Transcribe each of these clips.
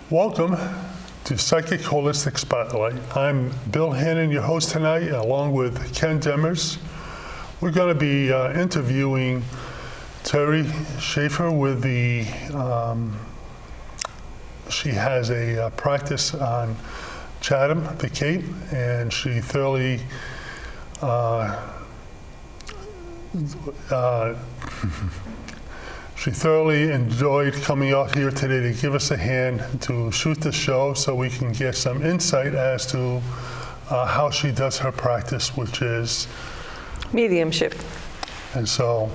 Welcome to Psychic Holistic Spotlight. I'm Bill Hannon, your host tonight, along with Ken Demers. We're going to be interviewing Theresa Schrafft with she has a practice on Chatham, the Cape, and she thoroughly enjoyed coming out here today to give us a hand to shoot the show so we can get some insight as to how she does her practice, which is mediumship. And so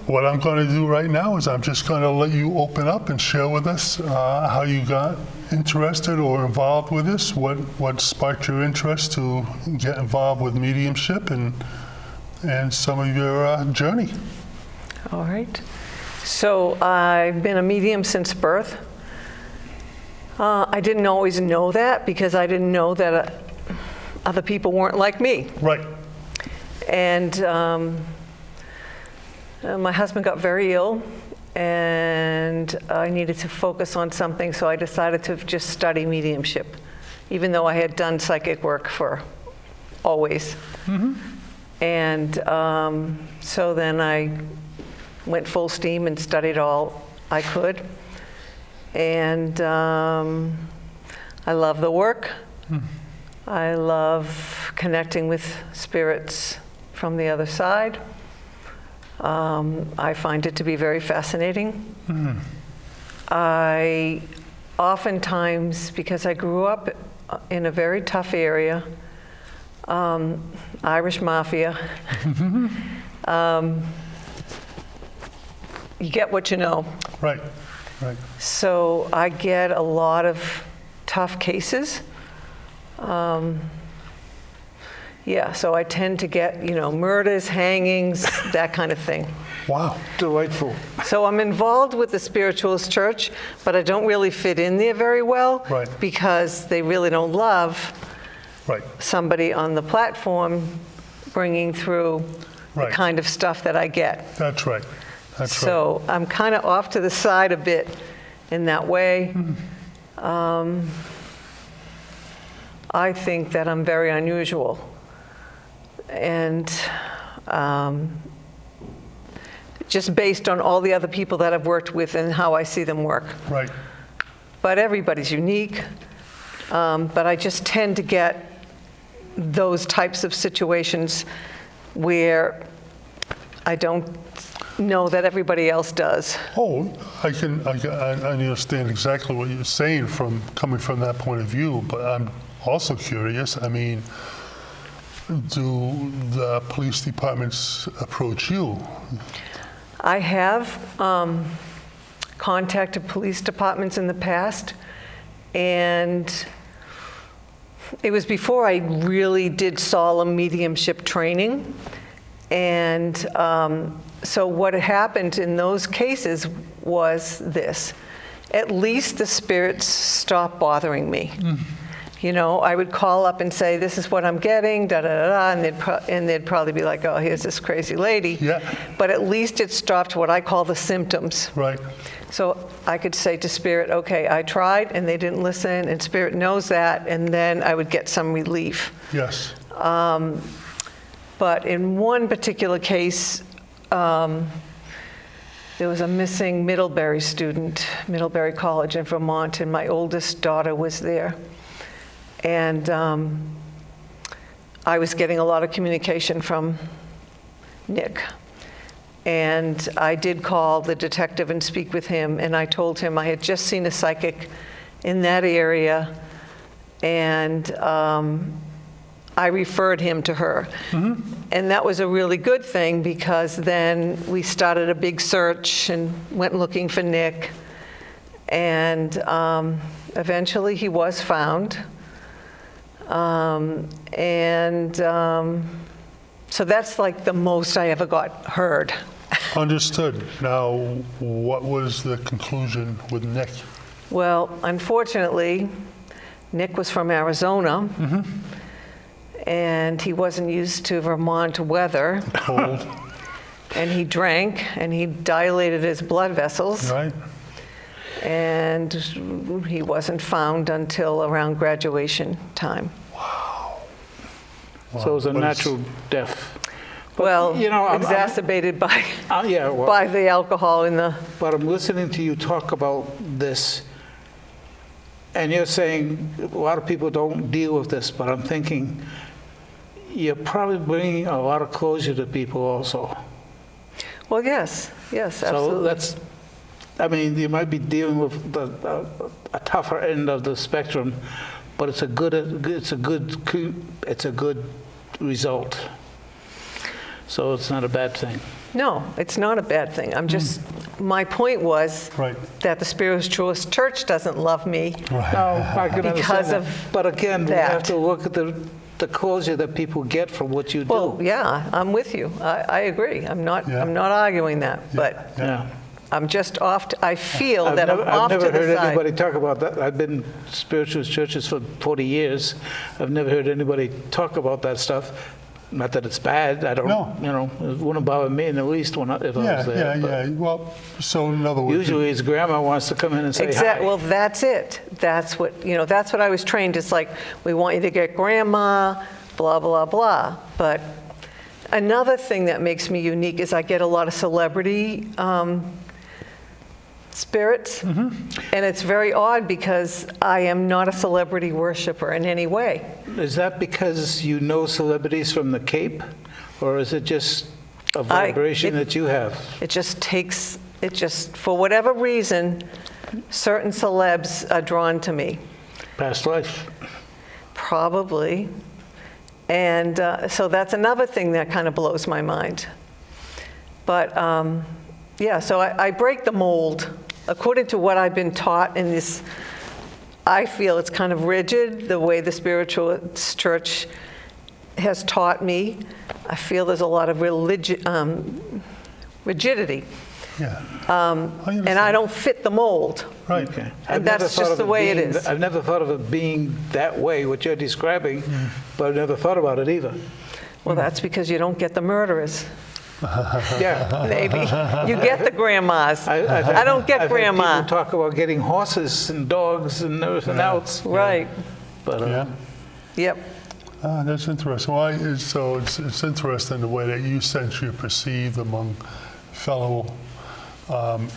what I'm going to do right now is I'm just going to let you open up and share with us how you got interested or involved with this, what sparked your interest to get involved with mediumship and some of your journey. All right. So I've been a medium since birth. I didn't always know that because I didn't know that other people weren't like me. Right. And my husband got very ill, and I needed to focus on something, so I decided to just study mediumship, even though I had done psychic work for always. Mm-hmm. And so then I went full steam and studied all I could. And I love the work. Mm. I love connecting with spirits from the other side. I find it to be very fascinating. Mm. I oftentimes, because I grew up in a very tough area, Irish mafia, you get what you know. Right, right. So I get a lot of tough cases. So I tend to get, murders, hangings, that kind of thing. Wow, delightful. So I'm involved with the Spiritualist Church, but I don't really fit in there very well. Right. Because they really don't love somebody on the platform bringing through the kind of stuff that I get. That's right. So I'm kind of off to the side a bit in that way. Mm-hmm. I think that I'm very unusual. And just based on all the other people that I've worked with and how I see them work. Right. But everybody's unique. But I just tend to get those types of situations where I don't know that everybody else does. Oh, I understand exactly what you're saying coming from that point of view, but I'm also curious. I mean, do the police departments approach you? I have contacted police departments in the past, and it was before I really did solemn mediumship training. And so what happened in those cases was this. At least the spirits stopped bothering me. Mm. I would call up and say, this is what I'm getting, and they'd probably be like, oh, here's this crazy lady. Yeah. But at least it stopped what I call the symptoms. Right. So I could say to Spirit, okay, I tried, and they didn't listen, and Spirit knows that, and then I would get some relief. Yes. But in one particular case, there was a missing Middlebury student, Middlebury College in Vermont, and my oldest daughter was there. And I was getting a lot of communication from Nick. And I did call the detective and speak with him, and I told him I had just seen a psychic in that area, and I referred him to her. Mm-hmm. And that was a really good thing, because then we started a big search and went looking for Nick. And eventually he was found. So that's like the most I ever got heard. Understood. Now, what was the conclusion with Nick? Well, unfortunately, Nick was from Arizona. Mm-hmm. And he wasn't used to Vermont weather. Cold. And he drank, and he dilated his blood vessels. Right. and he wasn't found until around graduation time. So it was a natural death. But, Well, you know, exacerbated by, yeah, well, by the alcohol in the, but I'm listening to you talk about this, and you're saying a lot of people don't deal with this, but I'm thinking you're probably bringing a lot of closure to people also. well, yes, So absolutely. that's, I mean, you might be dealing with a tougher end of the spectrum, but it's a good result. So it's not a bad thing. No, it's not a bad thing. I'm just, my point was Right. that the Spiritualist Church doesn't love me. No, I can Because understand of that. But again, we have that. to look at the closure that people get from what you do. Well, yeah, I'm with you. I agree. I'm not arguing that, but Yeah. I'm just off, I feel that I'm I've off to never the heard side. anybody talk about that. I've been in spiritualist churches for 40 years. I've never heard anybody talk about that stuff. Not that it's bad. I don't, No. you know, it wouldn't bother me in the least if I was there. but Yeah. Well, so in other words, Usually his grandma wants to come in and say hi. Well, that's it. That's what, that's what I was trained. It's like, we want you to get grandma, blah, blah, blah. But another thing that makes me unique is I get a lot of celebrity spirits. Mm-hmm. And it's very odd because I am not a celebrity worshiper in any way. Is that because you know celebrities from the Cape? Or is it just a vibration that you have? It just, for whatever reason, certain celebs are drawn to me. Past life? Probably. And so that's another thing that kind of blows my mind. But yeah, so I break the mold. According to what I've been taught in this, I feel it's kind of rigid, the way the Spiritualist Church has taught me. I feel there's a lot of rigidity. yeah. And I don't fit the mold. Right. Okay. And that's just the way it is. I've never thought of it being that way, what you're describing, but I've never thought about it either. Well, that's because you don't get the murderers. Yeah. Maybe. You get the grandmas. I don't get I've grandma. Had people talk about getting horses and dogs and everything else. Right. But Yeah. Yep. That's interesting. Well, so it's interesting the way that you sense you're perceived among fellow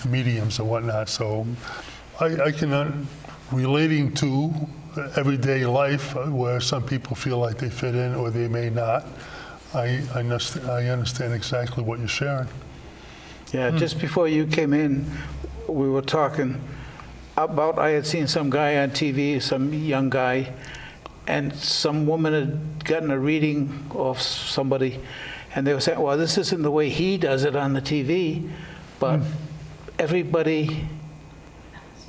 mediums and whatnot. So I can, relating to everyday life where some people feel like they fit in or they may not, I understand exactly what you're sharing. yeah, just before you came in, we were talking about, I had seen some guy on TV, some young guy, and some woman had gotten a reading of somebody, and they were saying, well, this isn't the way he does it on the TV, but everybody,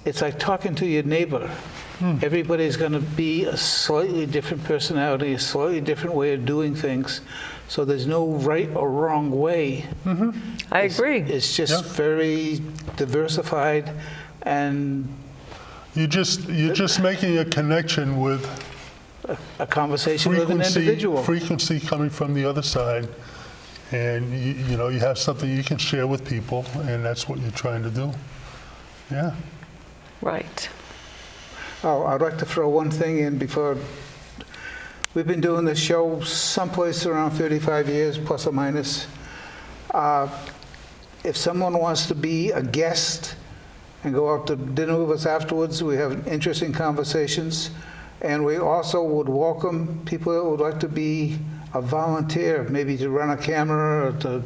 it's like talking to your neighbor. Everybody's going to be a slightly different personality, a slightly different way of doing things. So there's no right or wrong way. I agree. It's just Yeah. very diversified, and You're just making a connection with a conversation with an individual. frequency coming from the other side, and you have something you can share with people, and that's what you're trying to do. Yeah. Right. Oh, I'd like to throw one thing in before. We've been doing this show someplace around 35 years, plus or minus. If someone wants to be a guest and go out to dinner with us afterwards, we have interesting conversations. And we also would welcome people that would like to be a volunteer, maybe to run a camera or to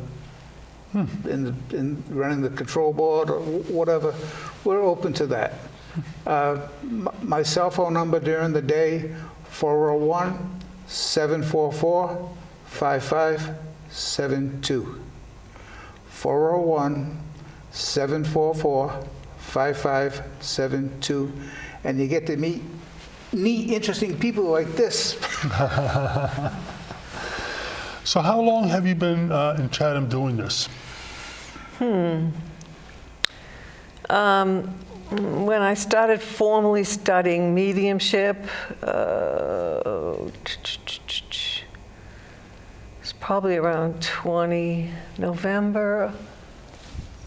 in running the control board or whatever. We're open to that. My cell phone number during the day, 401-744-5572. 401-744-5572. And you get to meet neat, interesting people like this. So how long have you been in Chatham doing this? When I started formally studying mediumship, it's probably around November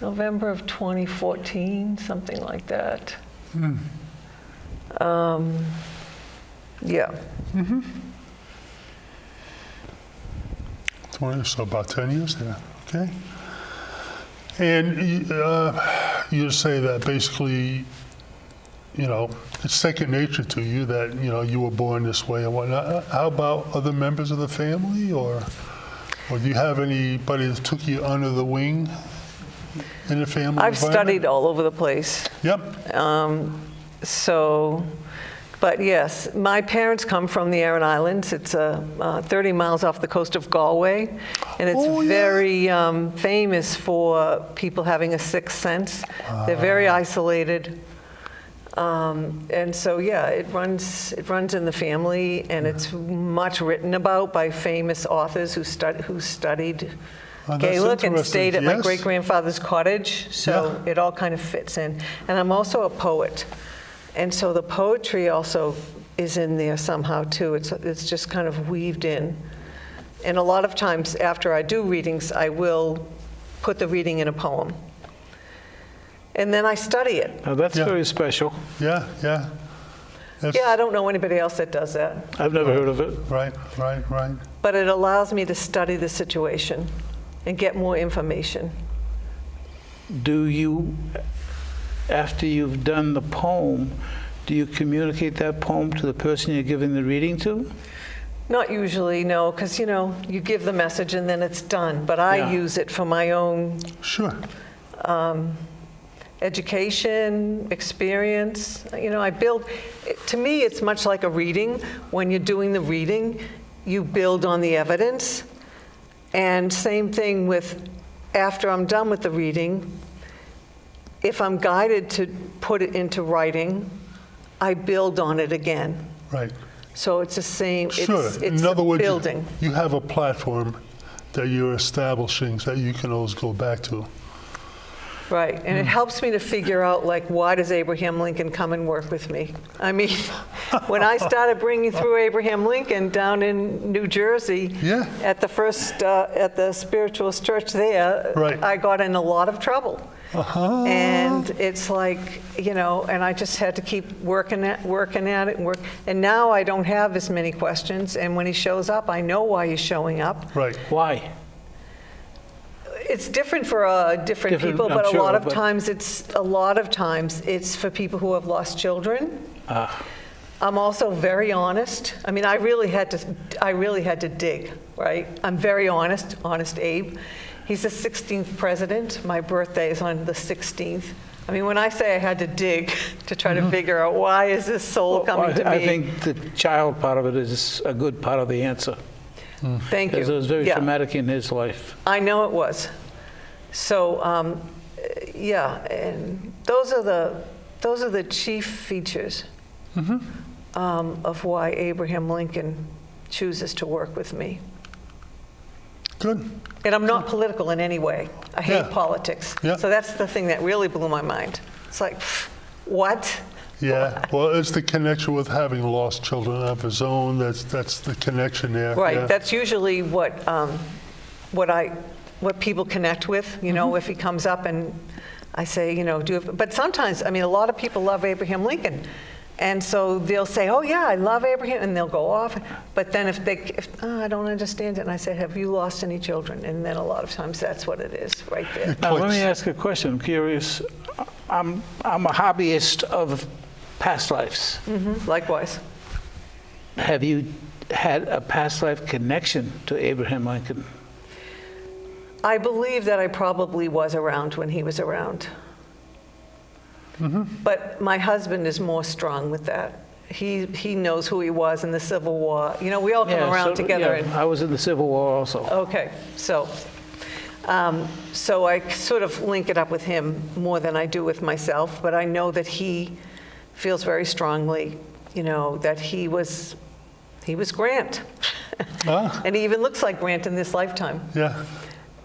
November of 2014, something like that. Yeah. 20, so about 10 years there. Okay. And you say that basically, you know, it's second nature to you that, you know, you were born this way and whatnot. How about other members of the family, or do you have anybody that took you under the wing in the family I've environment? studied all over the place. Yep. But yes, my parents come from the Aran Islands. It's 30 miles off the coast of Galway, and it's very famous for people having a sixth sense. They're very isolated. And so, yeah, it runs in the family, and it's much written about by famous authors who studied Gaelic and stayed at my great-grandfather's cottage. So it all kind of fits in. And I'm also a poet. And so the poetry also is in there somehow, too. It's just kind of weaved in. And a lot of times after I do readings, I will put the reading in a poem. And then I study it. Now, that's very special. Yeah. I don't know anybody else that does that. I've never heard of it. Right. But it allows me to study the situation and get more information. Do you, after you've done the poem, do you communicate that poem to the person you're giving the reading to? Not usually, no, because, you know, you give the message and then it's done. But I use it for my own education, experience. You know, to me, it's much like a reading. When you're doing the reading, you build on the evidence. And same thing with after I'm done with the reading, if I'm guided to put it into writing, I build on it again. Right. So it's the same, it's In other words, building. you have a platform that you're establishing that you can always go back to. Right, and it helps me to figure out, like, why does Abraham Lincoln come and work with me? I mean, when I started bringing through Abraham Lincoln down in New Jersey, at the spiritualist church there, I got in a lot of trouble. And it's like, you know, and I just had to keep working at it. And now I don't have as many questions, and when he shows up, I know why he's showing up. Right. Why? It's different for different people, but a lot of times it's for people who have lost children. I'm also very honest. I mean, I really had to dig, right? I'm very honest Abe. He's the 16th president. My birthday is on the 16th. I mean, when I say I had to dig to try to figure out why is this soul coming to me. I think the child part of it is a good part of the answer. Thank you. Because it was very traumatic in his life. I know it was. So, and those are the chief features of why Abraham Lincoln chooses to work with me. Good. And I'm not political in any way. I hate politics. Yeah. So that's the thing that really blew my mind. It's like, what? Yeah, well, it's the connection with having lost children of his own. That's the connection there. Right. Yeah. That's usually what people connect with. You know, if he comes up and I say, you know, but sometimes, I mean, a lot of people love Abraham Lincoln, and so they'll say, oh yeah, I love Abraham, and they'll go off. But then if I don't understand it, and I say, have you lost any children? And then a lot of times that's what it is, right there. Now let me ask a question. I'm curious. I'm a hobbyist of past lives. Likewise. Have you had a past life connection to Abraham Lincoln? I believe that I probably was around when he was around. But my husband is more strong with that. He knows who he was in the Civil War. You know, we all come around together. Yeah, I was in the Civil War also. Okay, so I sort of link it up with him more than I do with myself, but I know that he feels very strongly, you know, that he was Grant. And he even looks like Grant in this lifetime. Yeah.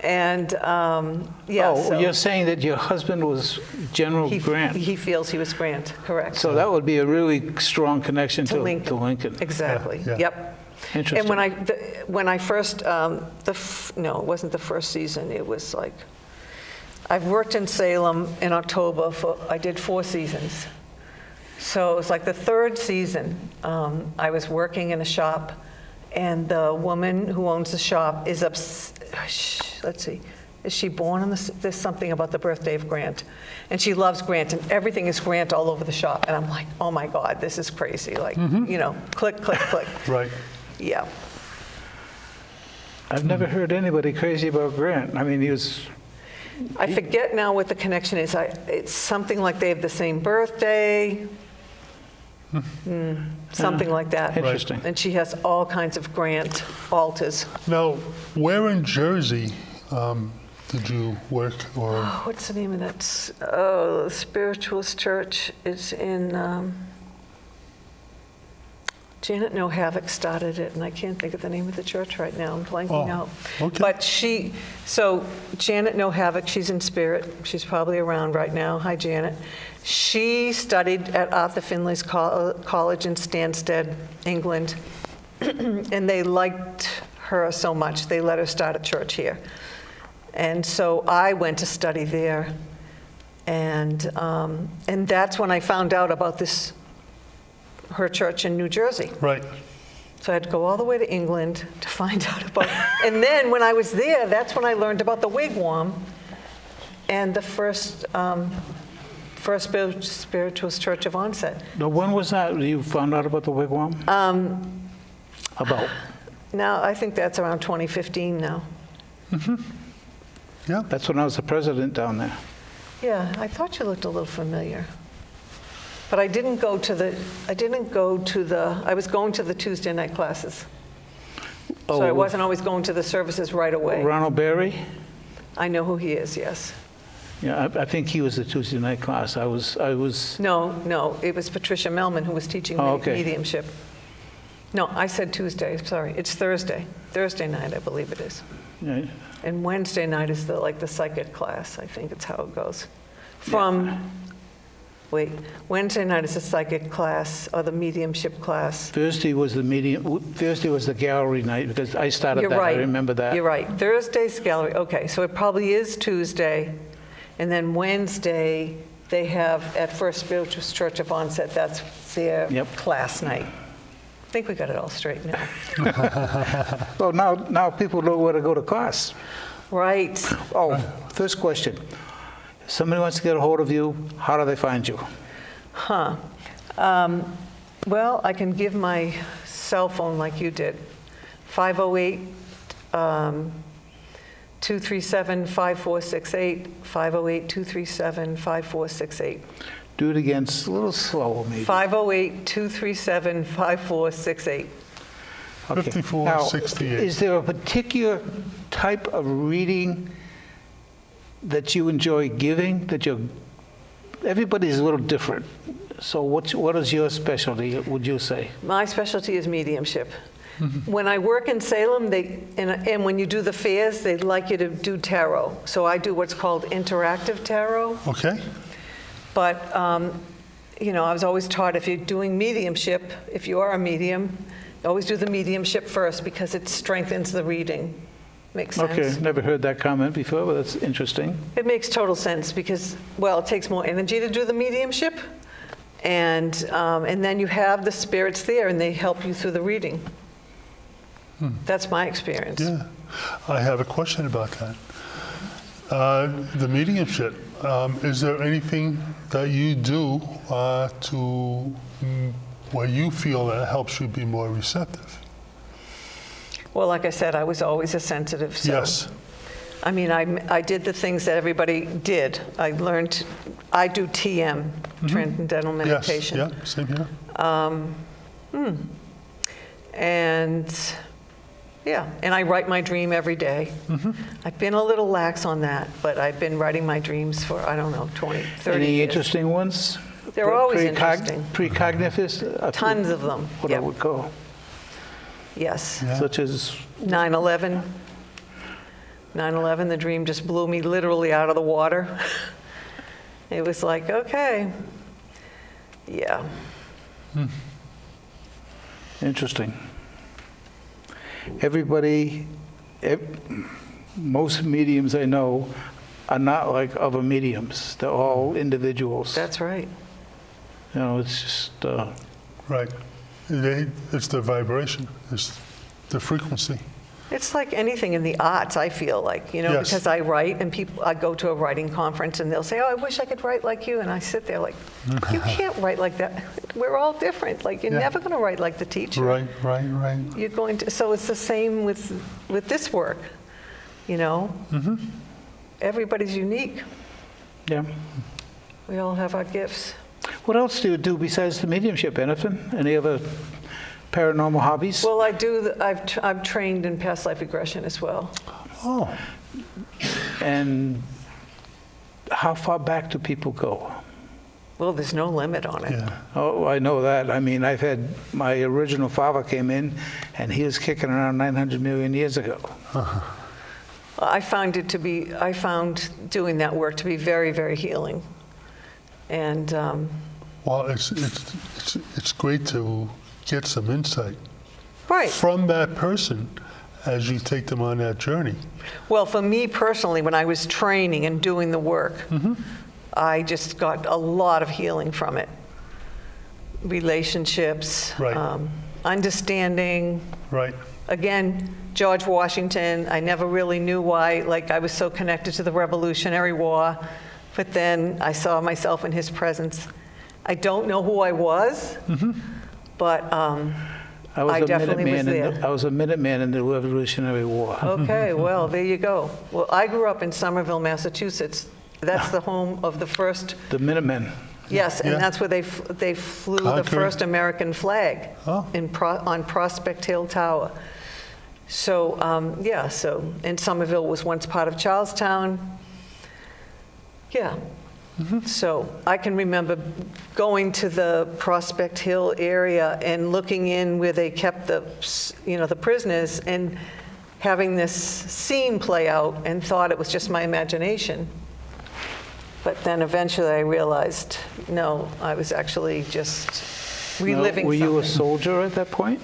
And so you're saying that your husband was General Grant? He feels he was Grant, correct. So that would be a really strong connection to Lincoln. Exactly. Yeah. Yep. Interesting. And when I first, no, it wasn't the first season. It was like I've worked in Salem in October I did 4 seasons. So it was like the 3rd season. I was working in a shop, and the woman who owns the shop is let's see, is she born on this? There's something about the birthday of Grant. And she loves Grant, and everything is Grant all over the shop. And I'm like, oh my God, this is crazy. Like, you know, click, click, click. Right. Yeah. I've never heard anybody crazy about Grant. I mean, I forget now what the connection is. It's something like they have the same birthday. Something like that. Interesting. And she has all kinds of Grant altars. Now, where in Jersey did you work, or? What's the name of that? The Spiritualist Church is in, Janet No Havoc started it, and I can't think of the name of the church right now. I'm blanking out. Okay. But so Janet No Havoc, she's in spirit. She's probably around right now. Hi, Janet. She studied at Arthur Findlay's College in Stansted, England, and they liked her so much, they let her start a church here. And so I went to study there, and that's when I found out about her church in New Jersey. Right. So I had to go all the way to England to find out about it. And then when I was there, that's when I learned about the wigwam and the first Spiritualist Church of Onset. now when was that you found out about the wigwam? About? Now, I think that's around 2015 now. Yeah. That's when I was the president down there. Yeah, I thought you looked a little familiar. But I was going to the Tuesday night classes. So I wasn't always going to the services right away. Ronald Berry? I know who he is, yes. Yeah, I think he was the Tuesday night class. I was. No, it was Patricia Melman who was teaching mediumship. No, I said Tuesday, sorry. It's Thursday. Thursday night, I believe it is. Yeah. And Wednesday night is the psychic class. I think it's how it goes. Wednesday night is the psychic class or the mediumship class. Thursday was the gallery night because I started You're that. right. I remember that. You're right. Thursday's gallery. Okay, so it probably is Tuesday. And then Wednesday, they have at First Spiritualist Church of Onset, that's their class night. I think we got it all straight now. Well, now people know where to go to class. Right. Oh, first question. If somebody wants to get a hold of you, how do they find you? Well, I can give my cell phone like you did. 508-237-5468, 508-237-5468. Do it again, a little slower maybe. 508-237-5468. Okay. 5468. Now, is there a particular type of reading that you enjoy giving? Everybody's a little different. So what is your specialty, would you say? My specialty is mediumship. When I work in Salem, and when you do the fairs, they like you to do tarot. So I do what's called interactive tarot. Okay. But, I was always taught if you're doing mediumship, if you are a medium, always do the mediumship first because it strengthens the reading. Makes sense? Okay, never heard that comment before, but that's interesting. It makes total sense because, it takes more energy to do the mediumship. And then you have the spirits there and they help you through the reading. That's my experience. Yeah. I have a question about that. The mediumship, is there anything that you do where you feel that helps you be more receptive? Well, like I said, I was always a sensitive. So, Yes. I mean, I did the things that everybody did. I do TM, Transcendental Meditation. Yes, yeah, same here. And I write my dream every day. I've been a little lax on that, but I've been writing my dreams for, 20, 30 Any years. interesting ones? They're always interesting. Precognitive? Tons of them. What I would call. Yes. Yeah. Such as? 9/11. 9/11, the dream just blew me literally out of the water. It was like, okay. Yeah. Interesting. Most mediums I know are not like other mediums. They're all individuals. That's right. You know, it's just, Right. It's the vibration, it's the frequency. It's like anything in the arts, I feel like, you know, Yes. because I write and I go to a writing conference and they'll say, oh, I wish I could write like you. And I sit there like, you can't write like that. We're all different. Like, you're Yeah. never going to write like the teacher. Right, right, right. You're going to, so it's the same with this work, you know? Everybody's unique. yeah. We all have our gifts. What else do you do besides the mediumship? Anything? Any other paranormal hobbies? Well, I've trained in past life regression as well. Oh, And how far back do people go? Well, there's no limit on it. yeah. Oh, I know that. I mean, I've had, my original father came in, and he was kicking around 900 million years ago. I found doing that work to be very, very healing. And Well, it's great to get some insight right. from that person as you take them on that journey. Well, for me personally, when I was training and doing the work, I just got a lot of healing from it. Relationships, Right. Understanding. Right. Again, George Washington, I never really knew why, like I was so connected to the Revolutionary War, but then I saw myself in his presence. I don't know who I was, but I definitely was there. I was a Minuteman in the Revolutionary War. Okay, well, there you go. Well, I grew up in Somerville, Massachusetts. That's the home of the first, The Minutemen. yes, and Yeah. that's where they flew the Concord. first American flag Oh. on Prospect Hill Tower. So, yeah, and Somerville was once part of Charlestown. Yeah. So I can remember going to the Prospect Hill area and looking in where they kept the prisoners and having this scene play out and thought it was just my imagination. But then eventually I realized, no, I was actually just reliving Now, were you a something. soldier at that point?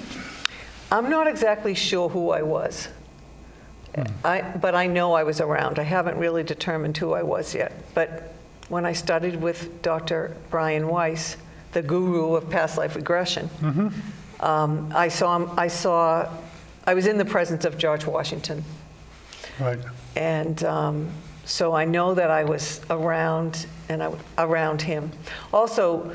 I'm not exactly sure who I was. But I know I was around. I haven't really determined who I was yet. But when I studied with Dr. Brian Weiss, the guru of past life regression, I was in the presence of George Washington. Right. And so I know that I was around him. Also,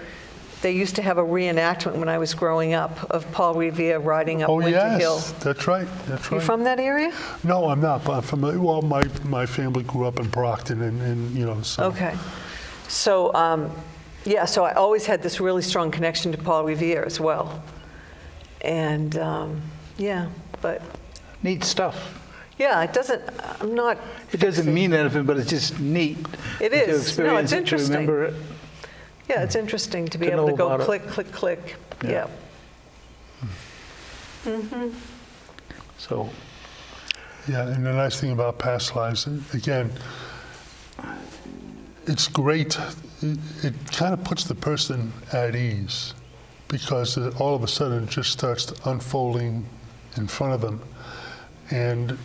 they used to have a reenactment when I was growing up of Paul Revere riding up Oh, Winter Hill. yes, that's right, that's You right. from that area? No, I'm not, but I'm familiar. Well, my family grew up in Brockton and you know, so. Okay. So, yeah, so I always had this really strong connection to Paul Revere as well. And, yeah, but, Neat stuff. yeah, it doesn't mean anything, but it's just neat. It to is. No, experience it's it, interesting. To remember it. Yeah, it's interesting to be To able to know go about it. click, click, click. Yeah. Yeah. So, Yeah, and the nice thing about past lives, again, it's great. It kind of puts the person at ease because all of a sudden it just starts unfolding in front of them. And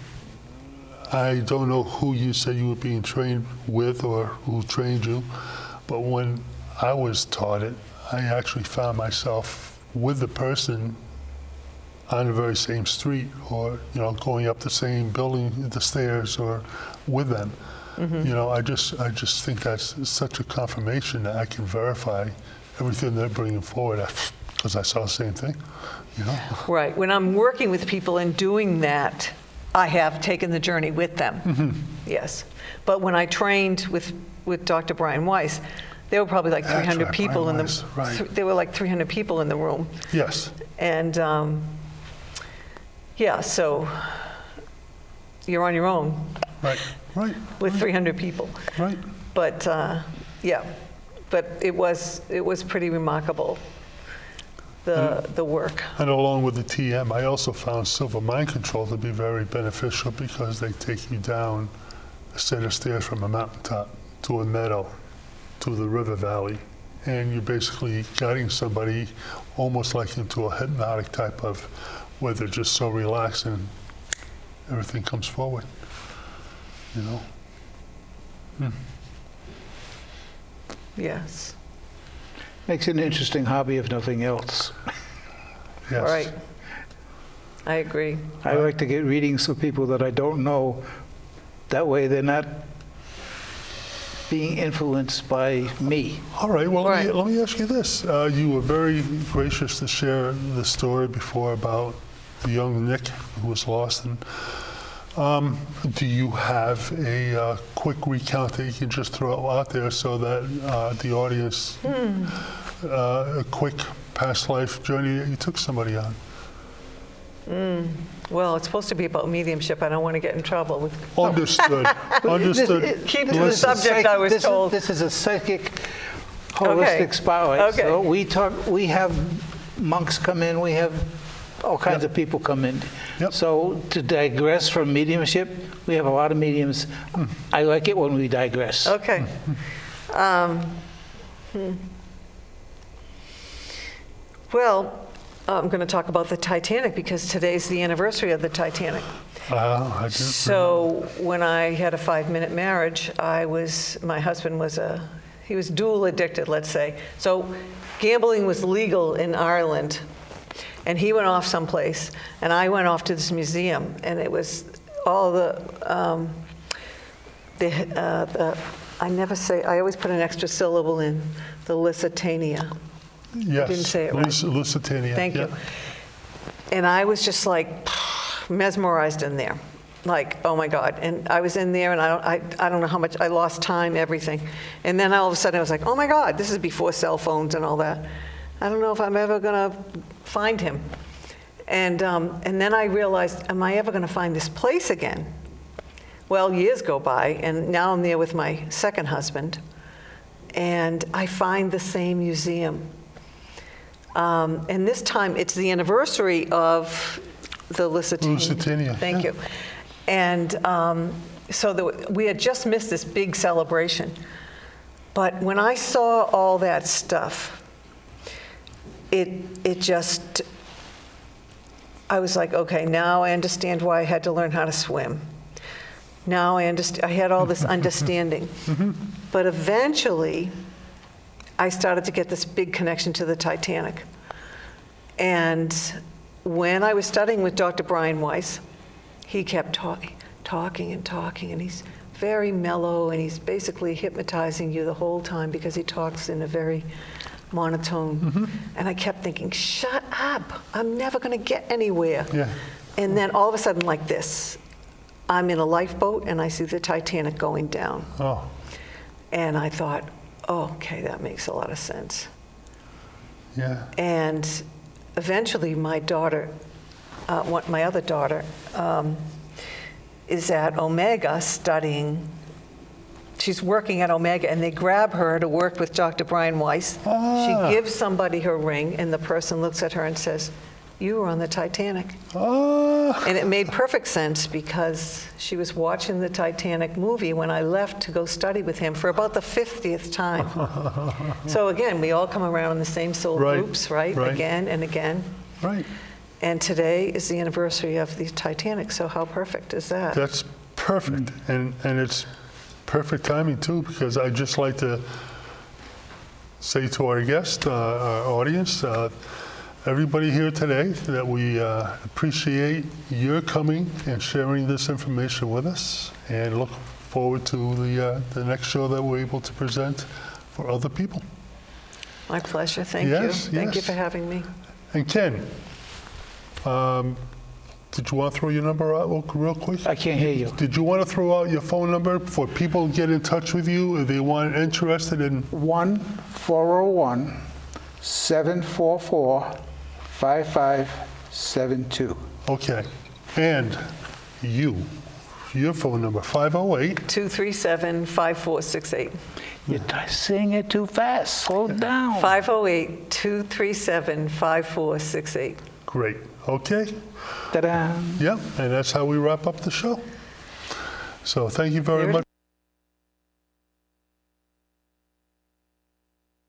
I don't know who you said you were being trained with or who trained you, but when I was taught it, I actually found myself with the person on the very same street or, you know, going up the same building, the stairs, or with them. You know, I just think that's such a confirmation that I can verify everything they're bringing forward because I saw the same thing, you know? Right. When I'm working with people and doing that, I have taken the journey with them. Yes. But when I trained with Dr. Brian Weiss, there were probably like That's 300 right, people Brian in Weiss, right. there were like 300 people in the room. Yes. And yeah, so you're on your own Right. Right. with 300 people. Right. But yeah, but it was pretty remarkable, the work. And along with the TM, I also found silver mind control to be very beneficial because they take you down a set of stairs from a mountaintop to a meadow, to the river valley. And you're basically guiding somebody almost like into a hypnotic type of where they're just so relaxed and everything comes forward, you know? Yes, Makes it an interesting hobby if nothing else. Yes. right. I agree. I like to get readings from people that I don't know. That way they're not being influenced by me. All right, well, Right. let me ask you this. You were very gracious to share the story before about the young Nick who was lost. And do you have a quick recount that you can just throw out there so that the audience, a quick past life journey that you took somebody on? Well, it's supposed to be about mediumship. I don't want to get in trouble with. Understood. Understood. Keep to the Listen. subject, I was told. This is a psychic, holistic Okay. spotlight. Okay. So we have monks come in, we have all kinds of people come in. Yep. So to digress from mediumship, we have a lot of mediums. I like it when we digress. Okay. Well, I'm going to talk about the Titanic because today's the anniversary of the Titanic. I didn't So when I had a 5-minute marriage, my husband was he was dual addicted, let's say. So gambling was legal in Ireland, and he went off someplace, and I went off to this museum, and it was all I always put an extra syllable in, the Lusitania. Yes. didn't say it right. Lusitania. Thank yeah. you. And I was just like mesmerized in there, like, oh my God. And I was in there, and I don't know how much, I lost time, everything. And then all of a sudden I was like, oh my God, this is before cell phones and all that. I don't know if I'm ever gonna find him. And then I realized, am I ever gonna find this place again? Well, years go by, and now I'm there with my second husband, and I find the same museum. And this time, it's the anniversary of the Lusitania. Lusitania, Thank yeah. you. And we had just missed this big celebration. But when I saw all that stuff, it just, I was like, okay, now I understand why I had to learn how to swim. Now I had all this understanding. But eventually, I started to get this big connection to the Titanic. And when I was studying with Dr. Brian Weiss, he kept talking, and he's very mellow, and he's basically hypnotizing you the whole time because he talks in a very monotone. And I kept thinking, shut up, I'm never gonna get anywhere. Yeah. And then all of a sudden, like this, I'm in a lifeboat and I see the Titanic going down. Oh, And I thought, oh, okay, that makes a lot of sense. yeah. And eventually my daughter, my other daughter, is at Omega studying. She's working at Omega, and they grab her to work with Dr. Brian Weiss. Ah. She gives somebody her ring, and the person looks at her and says, you were on the Titanic. And it made perfect sense because she was watching the Titanic movie when I left to go study with him for about the 50th time. So again, we all come around in the same soul Right, groups, right? right. Again and again. Right. And today is the anniversary of the Titanic, so how perfect is that? That's perfect. And it's perfect timing, too, because I'd just like to say to our guest, our audience, everybody here today, that we appreciate your coming and sharing this information with us, and look forward to the next show that we're able to present for other people. My pleasure, thank Yes, you. Thank you yes. for having me. And Ken, did you want to throw your number out real quick? I can't hear you. Did you want to throw out your phone number for people to get in touch with you if they want interested in? 1-401-744-5572. Okay. And your phone number, 508. 237-5468. You're saying it too fast. Slow down. 508-237-5468. Great. Okay. Ta-da. Yeah, and that's how we wrap up the show. So thank you very much.